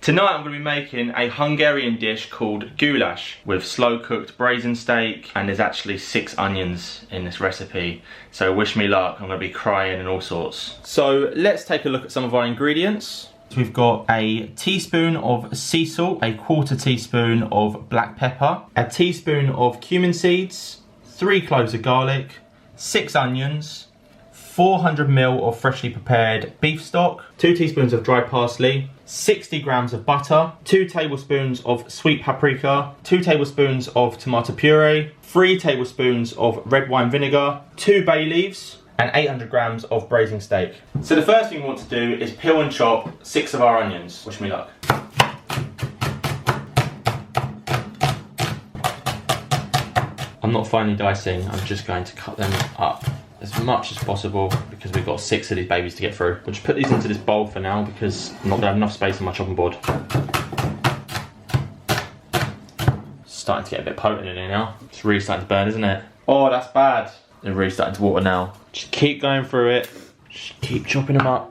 Tonight I'm going to be making a Hungarian dish called goulash with slow cooked braising steak, and there's actually 6 onions in this recipe, so wish me luck. I'm going to be crying and all sorts. So let's take a look at some of our ingredients. So we've got a teaspoon of sea salt, a 1/4 teaspoon of black pepper, a teaspoon of cumin seeds, 3 cloves of garlic, 6 onions, 400 ml of freshly prepared beef stock, 2 teaspoons of dry parsley, 60 grams of butter, 2 tablespoons of sweet paprika, 2 tablespoons of tomato puree, 3 tablespoons of red wine vinegar, 2 bay leaves, and 800 grams of braising steak. So the first thing we want to do is peel and chop 6 of our onions. Wish me luck. I'm not finely dicing, I'm just going to cut them up as much as possible because we've got 6 of these babies to get through. We'll just put these into this bowl for now because I'm not going to have enough space on my chopping board. It's starting to get a bit potent in here now. It's really starting to burn, isn't it? Oh, that's bad. They're really starting to water now. Just keep going through it. Just keep chopping them up.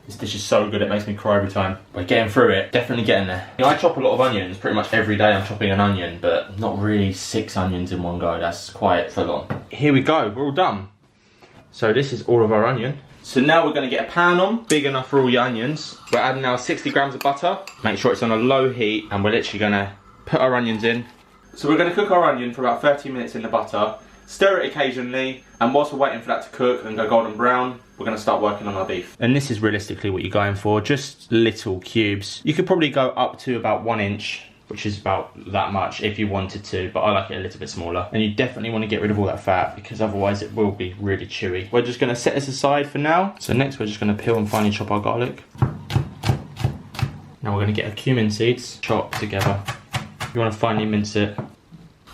This dish is so good, it makes me cry every time. We're getting through it, definitely getting there. You know, I chop a lot of onions, pretty much every day I'm chopping an onion, but not really 6 onions in one go. That's quite full on. Here we go, we're all done. So this is all of our onion. So now we're going to get a pan on, big enough for all your onions. We're adding now 60 grams of butter. Make sure it's on a low heat, and we're literally going to put our onions in. So we're going to cook our onion for about 30 minutes in the butter. Stir it occasionally, and whilst we're waiting for that to cook and go golden brown, we're going to start working on our beef. And this is realistically what you're going for, just little cubes. You could probably go up to about 1 inch, which is about that much if you wanted to, but I like it a little bit smaller. And you definitely want to get rid of all that fat because otherwise it will be really chewy. We're just going to set this aside for now. So next we're just going to peel and finely chop our garlic. Now we're going to get our cumin seeds chopped together. You want to finely mince it.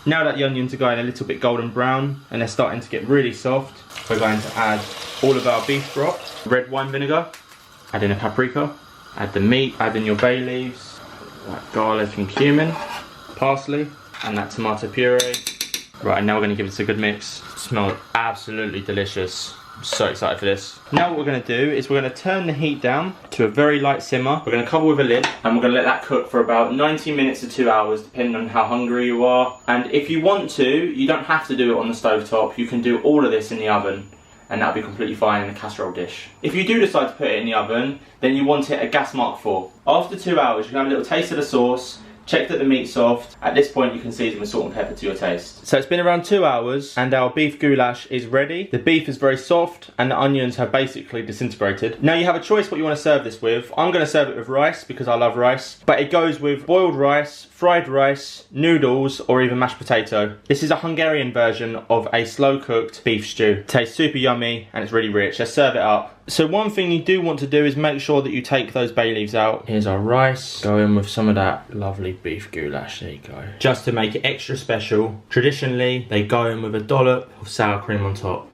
Now that the onions are going a little bit golden brown and they're starting to get really soft, we're going to add all of our beef broth, red wine vinegar, add in a paprika, add the meat, add in your bay leaves, like garlic and cumin, parsley, and that tomato puree. Right, now we're going to give this a good mix. It smells absolutely delicious. I'm so excited for this. Now what we're going to do is we're going to turn the heat down to a very light simmer. We're going to cover with a lid and we're going to let that cook for about 90 minutes to 2 hours depending on how hungry you are. And if you want to, you don't have to do it on the stove top. You can do all of this in the oven and that'll be completely fine in a casserole dish. If you do decide to put it in the oven, then you want it at gas mark 4. After 2 hours, you can have a little taste of the sauce. Check that the meat's soft. At this point you can season with salt and pepper to your taste. So it's been around 2 hours and our beef goulash is ready. The beef is very soft and the onions have basically disintegrated. Now you have a choice what you want to serve this with. I'm going to serve it with rice because I love rice. But it goes with boiled rice, fried rice, noodles, or even mashed potato. This is a Hungarian version of a slow cooked beef stew. It tastes super yummy and it's really rich. Let's serve it up. So one thing you do want to do is make sure that you take those bay leaves out. Here's our rice. Go in with some of that lovely beef goulash. There you go. Just to make it extra special, traditionally they go in with a dollop of sour cream on top.